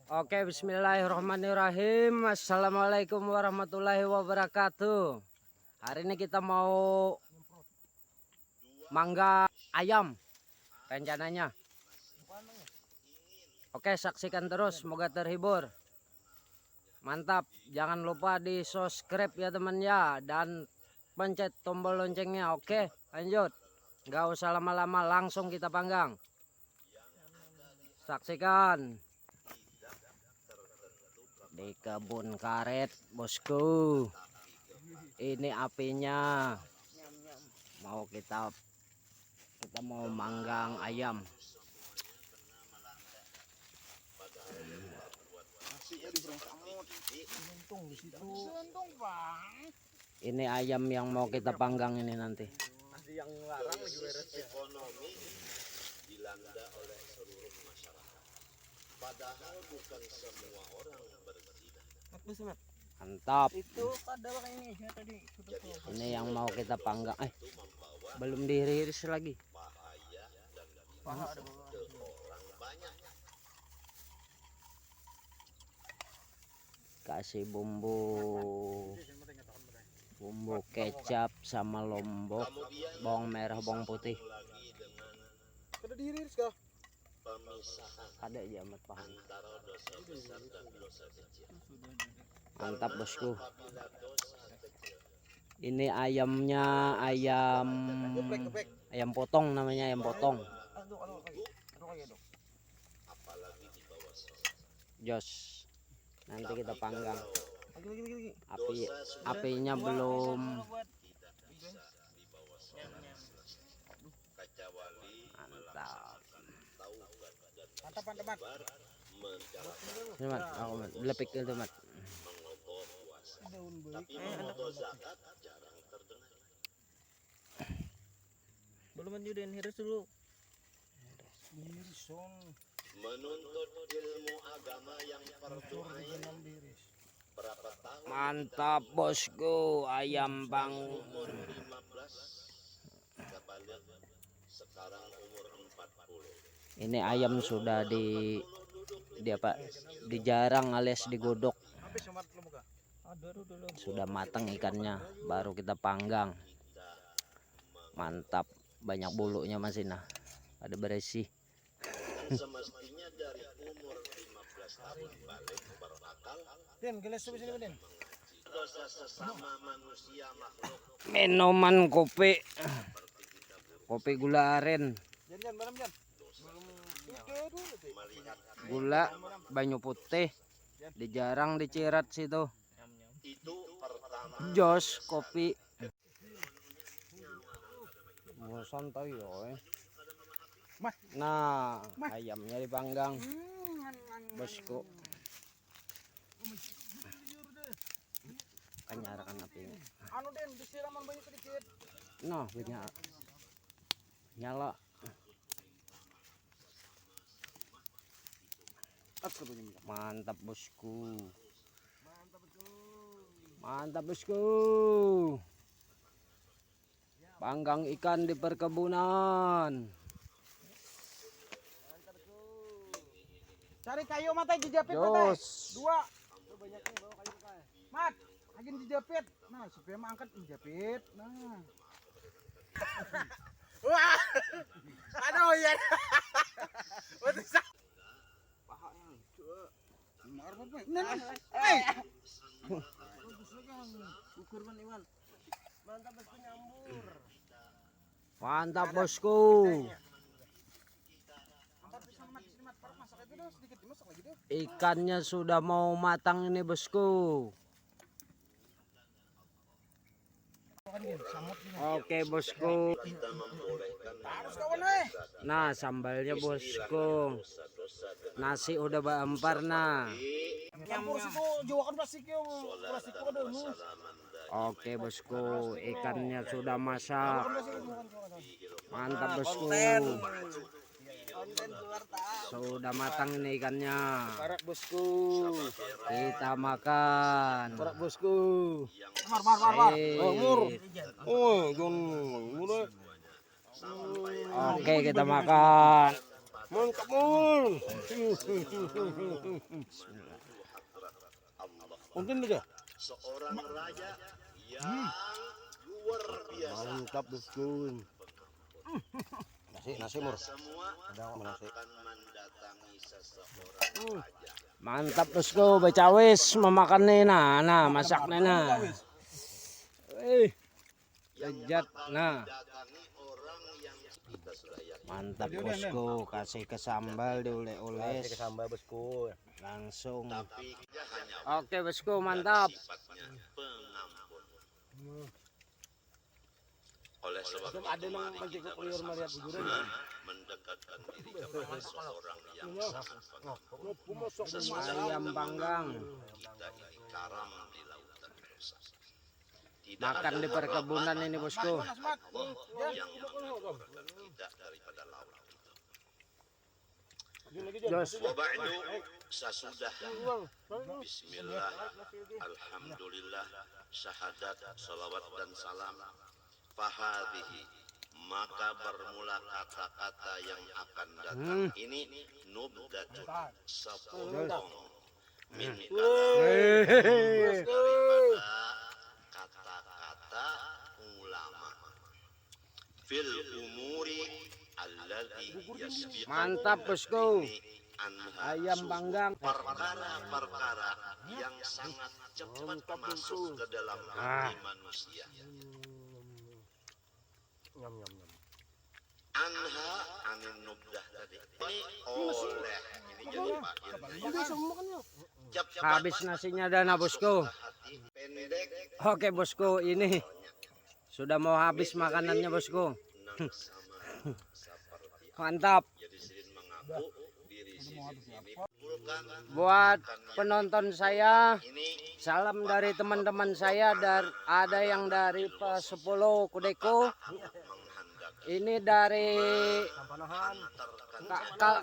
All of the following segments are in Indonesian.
Oke, bismillahirrahmanirrahim. Assalamualaikum warahmatullahi wabarakatuh. Hari ini kita mau mangga ayam rencananya. Oke, saksikan terus, semoga terhibur. Mantap, jangan lupa di subscribe ya teman ya, dan pencet tombol loncengnya. Oke, lanjut. Gak usah lama-lama, langsung kita panggang. Saksikan di kebun karet bosku. Ini apinya mau kita mau manggang ayam. Ini ayam yang mau kita panggang ini nanti. Yang larang lagi beres ya. Ekonomi dilanda oleh seluruh masyarakat. Padahal bukan semua orang berzina. Mantap. Itu ada ini ya tadi. Ini yang mau kita panggang. Belum diiris lagi. Bahaya dan orang banyak. Kasih bumbu kecap sama lombok, bawang merah, bawang putih. Ada diiris kah? Ada aja amat paham. Antara dosa besar dan dosa kecil. Mantap bosku. Ini ayamnya ayam potong namanya, ayam potong. Jos. Nanti kita panggang. Apinya belum. Mantap. Mantap. Mat, aku mat, lepik itu mat. Belum lanjutin hiris dulu. Menuntut ilmu agama yang fardu ain. Berapa tahun? Mantap bosku, ayam bang. Umur 15 kebalik, sekarang umur 40. Ini ayam sudah dijarang alias digodok. Sudah matang ikannya, baru kita panggang. Mantap, banyak bulunya masih nah. Ada berisi. Semestinya dari umur 15 tahun balik berakal. Den, gelas coba sini, Den. Dosa sesama manusia makhluk. Minuman kopi gula aren. Jan, malam Jan. Gula banyu putih, dijarang dicirat situ. Itu pertama. Jos kopi. Santai ya. Nah, ayamnya dipanggang. Bosku. Kan nyalakan apinya. Anu Den, disiraman banyak sedikit. Nah, banyak. Nyala. Mantap bosku. Mantap bosku. Panggang ikan di perkebunan. Cari kayu mata dijepit Jos. Dua. Banyaknya bawa kayu kai. Mat, lagi dijepit. Nah, supaya mah angkat dijepit. Nah. Wah. Aduh ya. Mantap bosku. Ikannya sudah mau matang ini bosku. Oke bosku. Nah sambalnya bosku. Nasi udah baempar nah. Oke bosku, ikannya sudah masak. Mantap bosku. Sudah matang ini ikannya. Barak bosku. Kita makan. Barak bosku. Oke kita makan. Mantap mul. Untung aja. Seorang raja yang luar biasa. Mantap bosku. Nasi mur. Semua Nasi. akan mendatangi seseorang raja. Mantap bosku, becawis memakan nih nah masak nih nah. Lezat nah. Datangi orang yang kita sudah yakin. Mantap bosku, kasih ke sambal dioleh-oles Sambal bosku. langsung. Tapi dia hanya Oke bosku, mantap. sifatnya pengampun. Oleh sebab itu Ada nang mari pancik kita liur melihat bersama-sama mendekatkan diri kepada seorang yang sangat pengampun. Ayam panggang. Kita ini karam di lautan dosa. Tidak Makan ada di perkebunan ini bosku. Allah yang mengeluarkan kita daripada laut itu. Jos. Waba'du sesudah Bismillah, Alhamdulillah, syahadat, salawat dan salam. Fahadihi, maka bermula kata-kata yang akan datang ini nubdatun, sepotong min daripada kata-kata ulama fil umuri alladhi yasbiqu Mantap bosku. anha Ayam panggang. perkara-perkara yang sangat cepat masuk ke dalam hati manusia. Anha anin nubdah tadi. Ini oleh ini jadi fa'il. Cepat Habis nasinya dana bosku. hati pendek Oke bosku, ini sudah mau habis makanannya bosku. nang sama seperti Mantap. jadi Sirin mengaku diri Sirin ini bukan Buat penonton saya, ini salam dari teman-teman saya. Ada yang dari Pesepuluh Kudeko. Ini dari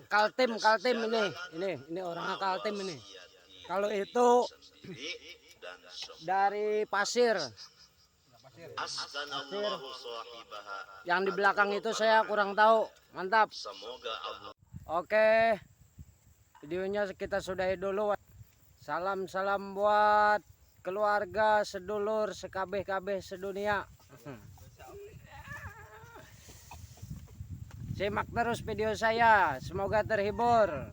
Kaltim ini orangnya Kaltim ini. Kalau itu dan dari Pasir. askanallahu sahibaha. Yang di belakang itu saya kurang tahu. Mantap. Semoga Allah Oke. Videonya kita sudahi dulu. Salam-salam buat keluarga, sedulur, sekabeh-kabeh sedunia. Simak terus video saya, semoga terhibur.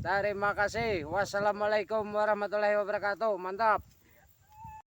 Terima kasih. Wassalamualaikum warahmatullahi wabarakatuh. Mantap.